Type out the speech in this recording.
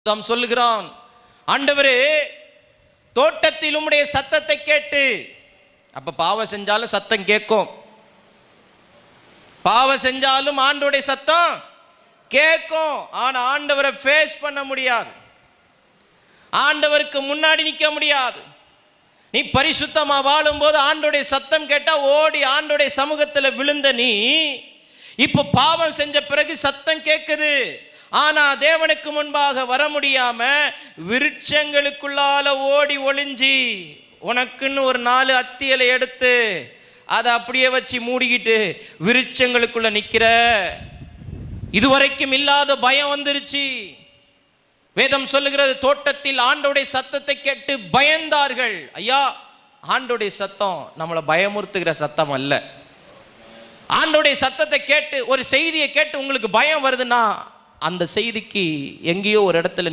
தாம் சொல்லுகிறான், ஆண்டவரே தோட்டத்தில் உம்முடைய சத்தத்தை கேட்டு. அப்ப பாவம் செஞ்சாலும் சத்தம் கேட்கும், பாவம் செஞ்சாலும் ஆண்டவருடைய சத்தம் கேட்கும். ஆனா ஆண்டவரை ஃபேஸ் பண்ண முடியாது, ஆண்டவருக்கு முன்னாடி நிற்க முடியாது. நீ பரிசுத்தமா வாழும்போது ஆண்டவருடைய சத்தம் கேட்டா ஓடி ஆண்டவருடைய சமூகத்தில் விழுந்த நீ இப்போ பாவம் செஞ்ச பிறகு சத்தம் கேட்குது, ஆனா தேவனுக்கு முன்பாக வர முடியாம விருட்சங்களுக்குள்ளால ஓடி ஒளிஞ்சி உனக்குன்னு ஒரு 4 அத்தியலை எடுத்து அதை அப்படியே வச்சு மூடிக்கிட்டு விருட்சங்களுக்குள்ள நிக்கிற. இதுவரைக்கும் இல்லாத பயம் வந்துருச்சு. வேதம் சொல்லுகிறது, தோட்டத்தில் ஆண்டவருடைய சத்தத்தை கேட்டு பயந்தார்கள். ஐயா, ஆண்டவருடைய சத்தம் நம்மளை பயமுறுத்துகிற சத்தம் அல்ல. ஆண்டவருடைய சத்தத்தை கேட்டு ஒரு செய்தியை கேட்டு உங்களுக்கு பயம் வருதுன்னா அந்த செய்திக்கு எங்கேயோ ஒரு இடத்துல